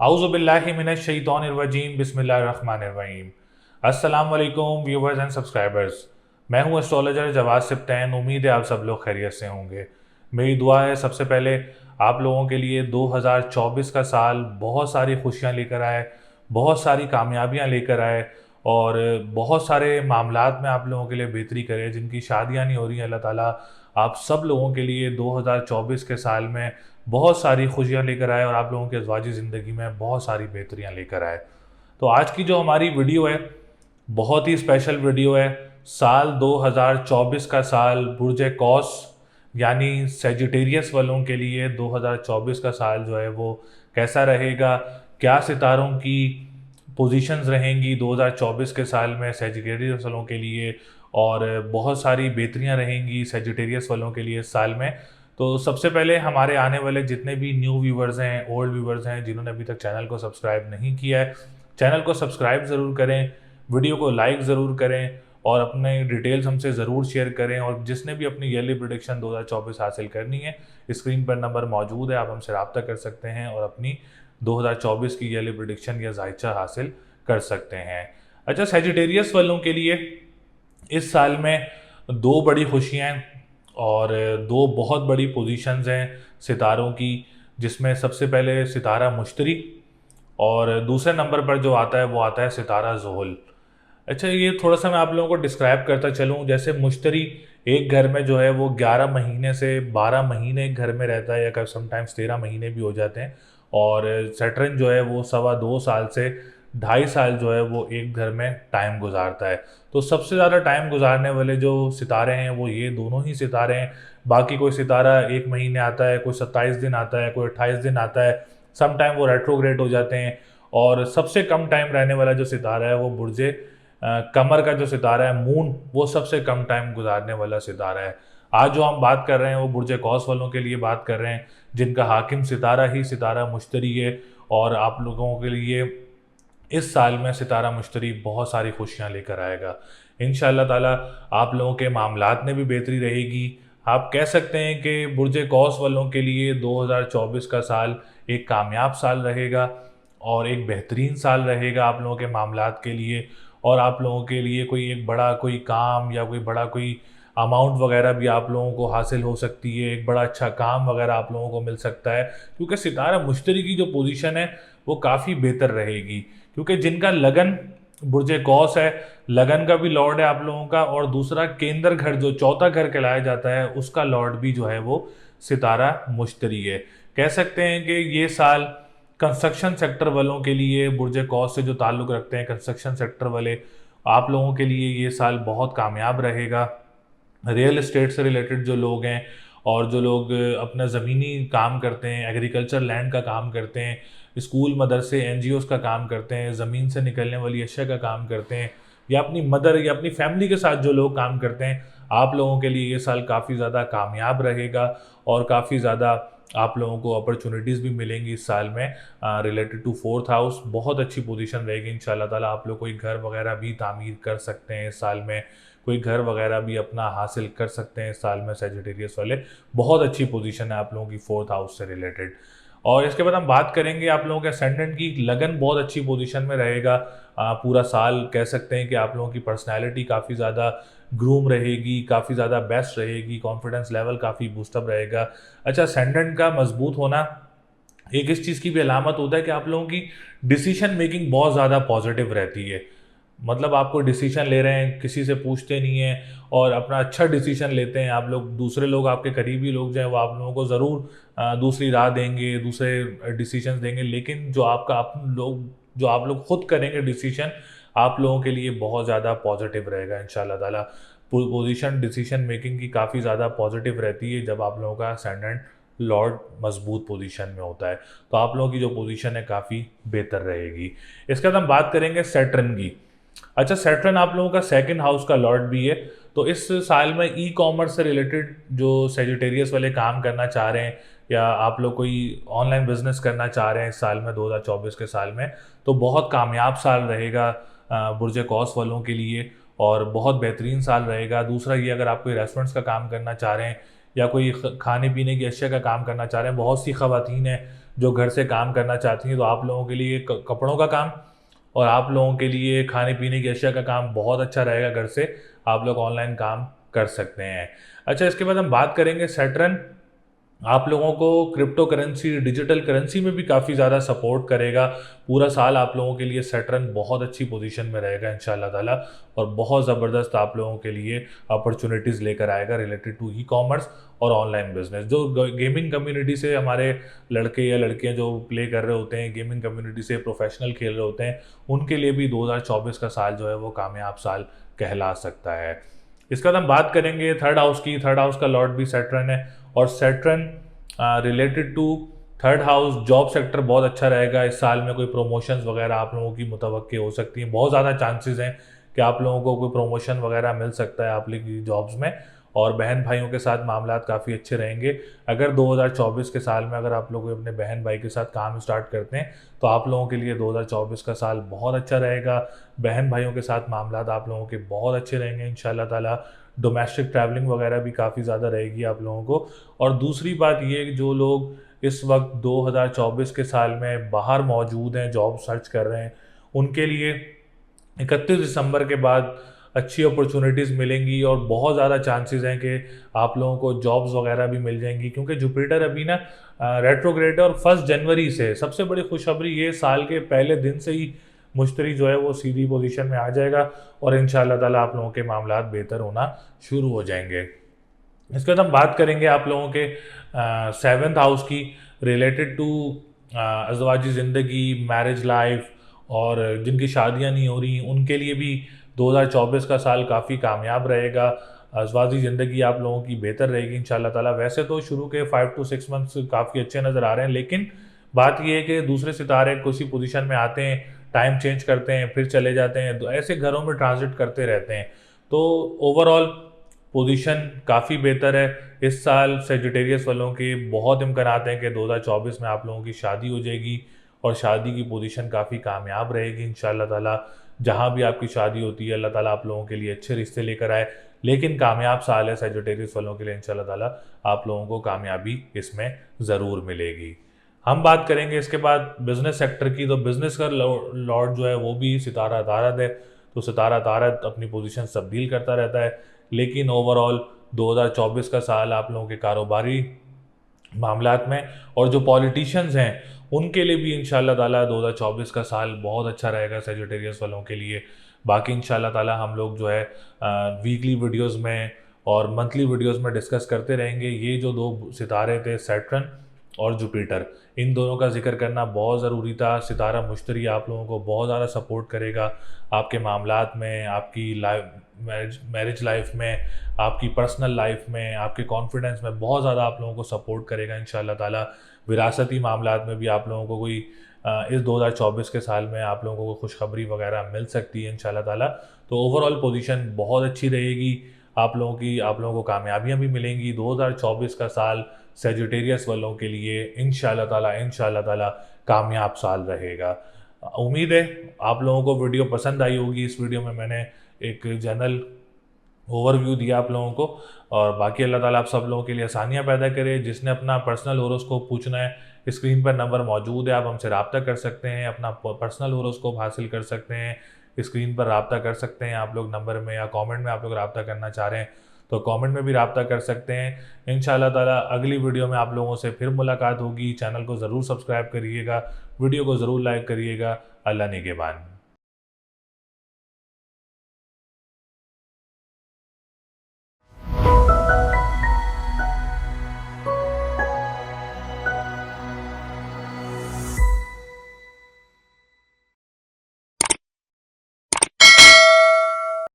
औज़ुबिल्लाहि मिनश्शैतानिर्रजीम बिस्मिल्लाहिर्रहमानिर्रहीम। अस्सलाम वालेकुम व्यूवर्स एंड सब्सक्राइबर्स। मैं हूं एस्ट्रोलॉजर जवाद सिप्तैन। उम्मीद है आप सब लोग खैरियत से होंगे। मेरी दुआ है सबसे पहले आप लोगों के लिए 2024 का साल बहुत सारी खुशियां लेकर आए, बहुत सारी कामयाबियां लेकर आए और बहुत सारे मामलात में आप लोगों के लिए बेहतरी करे। जिनकी शादियां नहीं हो रही हैं, अल्लाह ताला आप सब लोगों के लिए 2024 के साल में बहुत सारी खुशियां लेकर आए और आप लोगों की अज़वाजी ज़िंदगी में बहुत सारी बेहतरियां लेकर आए। तो आज की जो हमारी वीडियो है बहुत ही स्पेशल वीडियो है। साल 2024 का साल बुर्ज कौस यानी सेजिटेरियस वालों के लिए 2024 का साल जो है वो कैसा रहेगा, क्या सितारों की पोजीशंस रहेंगी 2024 के साल में सेजिटेरियस वालों के लिए, और बहुत सारी बेहतरियां रहेंगी सेजिटेरियस वालों के लिए इस साल में। तो सबसे पहले हमारे आने वाले जितने भी न्यू व्यूवर्स हैं, ओल्ड व्यूवर्स हैं, जिन्होंने अभी तक चैनल को सब्सक्राइब नहीं किया है, चैनल को सब्सक्राइब ज़रूर करें, वीडियो को लाइक ज़रूर करें और अपने डिटेल्स हमसे ज़रूर शेयर करें। और जिसने भी अपनी ईयरली प्रेडिक्शन 2024 हासिल करनी है, स्क्रीन पर नंबर मौजूद है, आप हमसे रब्ता कर सकते हैं और अपनी 2024 की ईयरली प्रेडिक्शन या जायचा हासिल कर सकते हैं। अच्छा, सेजिटेरियस वालों के लिए इस साल में दो बड़ी खुशियाँ हैं और दो बहुत बड़ी पोजीशंस हैं सितारों की, जिसमें सबसे पहले सितारा मुश्तरी और दूसरे नंबर पर जो आता है वो आता है सितारा ज़ोहल। अच्छा, ये थोड़ा सा मैं आप लोगों को डिस्क्राइब करता चलूँ। जैसे मुश्तरी एक घर में जो है वो 11 महीने से 12 महीने एक घर में रहता है, या कभी समटाइम्स 13 महीने भी हो जाते हैं। और सैटर्न जो है वो 2.25 साल से 2.5 साल जो है वो एक घर में टाइम गुजारता है। तो सबसे ज़्यादा टाइम गुजारने वाले जो सितारे हैं वो ये दोनों ही सितारे हैं। बाकी कोई सितारा 1 महीने आता है, कोई 27 दिन आता है, कोई 28 दिन आता है, सम टाइम वो रेट्रोग्रेड हो जाते हैं। और सबसे कम टाइम रहने वाला जो सितारा है वो बुर्जे कमर का जो सितारा है मून, वो सबसे कम टाइम गुजारने वाला सितारा है। आज जो हम बात कर रहे हैं वो बुर्जे कौस वालों के लिए बात कर रहे हैं, जिनका हाकिम सितारा ही सितारा मुश्तरी है। और आप लोगों के लिए इस साल में सितारा मुश्तरी बहुत सारी खुशियां लेकर आएगा इंशाअल्लाह ताला। आप लोगों के मामलात में भी बेहतरी रहेगी। आप कह सकते हैं कि बुर्जे कौस वालों के लिए 2024 का साल एक कामयाब साल रहेगा और एक बेहतरीन साल रहेगा आप लोगों के मामलात के लिए। और आप लोगों के लिए कोई एक बड़ा कोई काम या कोई बड़ा कोई अमाउंट वगैरह भी आप लोगों को हासिल हो सकती है, एक बड़ा अच्छा काम वगैरह आप लोगों को मिल सकता है, क्योंकि सितारा मुश्तरी की जो पोजीशन है वो काफ़ी बेहतर रहेगी। क्योंकि जिनका लगन बुर्जे कौस है, लगन का भी लॉर्ड है आप लोगों का, और दूसरा केंद्र घर जो चौथा घर कहलाया जाता है उसका लॉर्ड भी जो है वो सितारा मुश्तरी है। कह सकते हैं कि ये साल कंस्ट्रक्शन सेक्टर वालों के लिए, बुर्जे कौस से जो ताल्लुक़ रखते हैं कंस्ट्रक्शन सेक्टर वाले, आप लोगों के लिए ये साल बहुत कामयाब रहेगा। रियल एस्टेट से रिलेटेड जो लोग हैं और जो लोग अपना ज़मीनी काम करते हैं, एग्रीकल्चर लैंड का काम करते हैं, स्कूल मदरसे एनजीओज़ का काम करते हैं, ज़मीन से निकलने वाली अशिया का काम करते हैं, या अपनी मदर या अपनी फैमिली के साथ जो लोग काम करते हैं, आप लोगों के लिए ये साल काफ़ी ज़्यादा कामयाब रहेगा और काफ़ी ज़्यादा आप लोगों को अपॉर्चुनिटीज़ भी मिलेंगी इस साल में। रिलेटेड टू 4th हाउस बहुत अच्छी पोजीशन रहेगी इंशाल्लाह ताला। आप लोग कोई घर वगैरह भी तामीर कर सकते हैं इस साल में, कोई घर वगैरह भी अपना हासिल कर सकते हैं इस साल में सेजिटेरियस वाले। बहुत अच्छी पोजीशन है आप लोगों की 4th हाउस से रिलेटेड। और इसके बाद हम बात करेंगे आप लोगों के असेंडेंट की। लगन बहुत अच्छी पोजीशन में रहेगा पूरा साल। कह सकते हैं कि आप लोगों की पर्सनैलिटी काफ़ी ज़्यादा ग्रूम रहेगी, काफ़ी ज़्यादा बेस्ट रहेगी, कॉन्फिडेंस लेवल काफ़ी बूस्टअप रहेगा। अच्छा, असेंडेंट का मजबूत होना एक इस चीज़ की भी अलामत होता है कि आप लोगों की डिसीजन मेकिंग बहुत ज़्यादा पॉजिटिव रहती है। मतलब आप कोई डिसीजन ले रहे हैं, किसी से पूछते नहीं हैं और अपना अच्छा डिसीजन लेते हैं आप लोग। दूसरे लोग, आपके करीबी लोग जो हैं वो आप लोगों को ज़रूर दूसरी राह देंगे, दूसरे डिसीजन देंगे, लेकिन जो आप लोग खुद करेंगे डिसीजन, आप लोगों के लिए बहुत ज़्यादा पॉजिटिव रहेगा इंशाल्लाह ताला। पोजीशन डिसीजन मेकिंग की काफ़ी ज़्यादा पॉजिटिव रहती है जब आप लोगों का असेंडेंट लॉर्ड मजबूत पोजीशन में होता है। तो आप लोगों की जो पोजीशन है काफ़ी बेहतर रहेगी। इसके बाद हम बात करेंगे सैटर्न की। अच्छा, सैटर्न आप लोगों का सेकंड हाउस का लॉर्ड भी है। तो इस साल में ई कॉमर्स से रिलेटेड जो सेजिटेरियस वाले काम करना चाह रहे हैं, या आप लोग कोई ऑनलाइन बिजनेस करना चाह रहे हैं इस साल में 2024 के साल में, तो बहुत कामयाब साल रहेगा बुर्जे कौस वालों के लिए और बहुत बेहतरीन साल रहेगा। दूसरा ये, अगर आप कोई रेस्टोरेंट्स का काम करना चाह रहे हैं या कोई खाने पीने की अशिया का काम करना चाह रहे हैं, बहुत सी ख़वातीन हैं जो घर से काम करना चाहती हैं, तो आप लोगों के लिए कपड़ों का काम और आप लोगों के लिए खाने पीने की अशिया का काम बहुत अच्छा रहेगा। घर से आप लोग ऑनलाइन काम कर सकते हैं। अच्छा, इसके बाद हम बात करेंगे सैटर्न आप लोगों को क्रिप्टो करेंसी, डिजिटल करेंसी में भी काफ़ी ज़्यादा सपोर्ट करेगा। पूरा साल आप लोगों के लिए सैटर्न बहुत अच्छी पोजीशन में रहेगा इंशाल्लाह ताला, और बहुत ज़बरदस्त आप लोगों के लिए अपॉर्चुनिटीज़ लेकर आएगा रिलेटेड टू ई कॉमर्स और ऑनलाइन बिजनेस। जो गेमिंग कम्युनिटी से हमारे लड़के या लड़कियां जो प्ले कर रहे होते हैं, गेमिंग कम्युनिटी से प्रोफेशनल खेल रहे होते हैं, उनके लिए भी 2024 का साल जो है वो कामयाब साल कहला सकता है। इसके बाद हम बात करेंगे थर्ड हाउस की। थर्ड हाउस का लॉर्ड भी सैटर्न है, और Saturn related to third house job sector बहुत अच्छा रहेगा। इस साल में कोई प्रमोशंस वगैरह आप लोगों की मुतवक्के हो सकती हैं। बहुत ज़्यादा चांसेस हैं कि आप लोगों को कोई प्रमोशन वगैरह मिल सकता है आप लोगों की जॉब्स में, और बहन भाइयों के साथ मामला काफ़ी अच्छे रहेंगे। अगर 2024 के साल में अगर आप लोग अपने बहन भाई के साथ काम स्टार्ट करते हैं, तो आप लोगों के लिए 2024 का साल बहुत अच्छा रहेगा। बहन भाइयों के साथ मामला आप लोगों के बहुत अच्छे रहेंगे इंशाल्लाह ताला। डोमेस्टिक ट्रैवलिंग वगैरह भी काफ़ी ज़्यादा रहेगी आप लोगों को। और दूसरी बात ये, जो लोग इस वक्त 2024 के साल में बाहर मौजूद हैं, जॉब सर्च कर रहे हैं, उनके लिए 31 दिसंबर के बाद अच्छी अपॉर्चुनिटीज़ मिलेंगी, और बहुत ज़्यादा चांसेस हैं कि आप लोगों को जॉब्स वगैरह भी मिल जाएंगी, क्योंकि जुपिटर अभी ना रेट्रोग्रेड है। और 1 जनवरी से सबसे बड़ी खुशखबरी ये, साल के पहले दिन से ही मुश्तरी जो है वो सीधी पोजीशन में आ जाएगा, और इंशाल्लाह ताला आप लोगों के मामला बेहतर होना शुरू हो जाएंगे। इसके बाद हम बात करेंगे आप लोगों के 7th हाउस की, रिलेटेड टू अज़वाजी ज़िंदगी, मैरिज लाइफ, और जिनकी शादियां नहीं हो रही उनके लिए भी 2024 का साल काफ़ी कामयाब रहेगा। अज़वाजी ज़िंदगी आप लोगों की बेहतर रहेगी इंशाल्लाह ताला। वैसे तो शुरू के 5 to 6 मंथ्स काफ़ी अच्छे नज़र आ रहे हैं, लेकिन बात यह है कि दूसरे सितारे किसी पोजीशन में आते हैं, टाइम चेंज करते हैं, फिर चले जाते हैं, तो ऐसे घरों में ट्रांजिट करते रहते हैं। तो ओवरऑल पोजीशन काफ़ी बेहतर है। इस साल सेजिटेरियस वालों के बहुत इम्कानात हैं कि 2024 में आप लोगों की शादी हो जाएगी, और शादी की पोजीशन काफ़ी कामयाब रहेगी इंशाल्लाह ताला। जहाँ भी आपकी शादी होती है, अल्लाह ताला आप लोगों के लिए अच्छे रिश्ते लेकर आए, लेकिन कामयाब साल है सेजिटेरियस वालों के लिए इंशाल्लाह ताला। आप लोगों को कामयाबी इसमें ज़रूर मिलेगी। हम बात करेंगे इसके बाद बिजनेस सेक्टर की। तो बिजनेस का लॉर्ड जो है वो भी सितारा तारत है, तो सितारा तारत अपनी पोजीशन तब्दील करता रहता है, लेकिन ओवरऑल 2024 का साल आप लोगों के कारोबारी मामलात में, और जो पॉलिटिशियंस हैं उनके लिए भी इंशाल्लाह ताला 2024 का साल बहुत अच्छा रहेगा सेजिटेरियस वालों के लिए। बाकी इंशाल्लाह ताला हम लोग जो है वीकली वीडियोस में और मंथली वीडियोस में डिस्कस करते रहेंगे। ये जो 2 सितारे थे, सैटर्न और जुपिटर, इन दोनों का जिक्र करना बहुत ज़रूरी था। सितारा मुश्तरी आप लोगों को बहुत ज़्यादा सपोर्ट करेगा आपके मामलात में, आपकी मैरिज लाइफ में, आपकी पर्सनल लाइफ में, आपके कॉन्फिडेंस में बहुत ज़्यादा आप लोगों को सपोर्ट करेगा इंशाल्लाह ताला। विरासती मामलात में भी आप लोगों को कोई इस 2024 के साल में आप लोगों को खुशखबरी वगैरह मिल सकती है इंशाल्लाह ताला। तो ओवरऑल पोजीशन बहुत अच्छी रहेगी आप लोगों की, आप लोगों को कामयाबियाँ भी मिलेंगी। 2024 का साल सेजिटेरियस वालों के लिए इंशाल्लाह ताला कामयाब साल रहेगा। उम्मीद है आप लोगों को वीडियो पसंद आई होगी। इस वीडियो में मैंने एक जनरल ओवरव्यू दिया आप लोगों को, और बाकी अल्लाह ताला आप सब लोगों के लिए आसानियाँ पैदा करे। जिसने अपना पर्सनल होरोस्कोप पूछना है, स्क्रीन पर नंबर मौजूद है, आप हमसे रब्ता कर सकते हैं, अपना पर्सनल होरोस्कोप हासिल कर सकते हैं, स्क्रीन पर रब्ता कर सकते हैं आप लोग नंबर में, या कमेंट में आप लोग रब्ता करना चाह रहे हैं तो कमेंट में भी रब्ता कर सकते हैं। इंशाल्लाह ताला अगली वीडियो में आप लोगों से फिर मुलाकात होगी। चैनल को ज़रूर सब्सक्राइब करिएगा, वीडियो को ज़रूर लाइक करिएगा। अल्लाह निगहबान।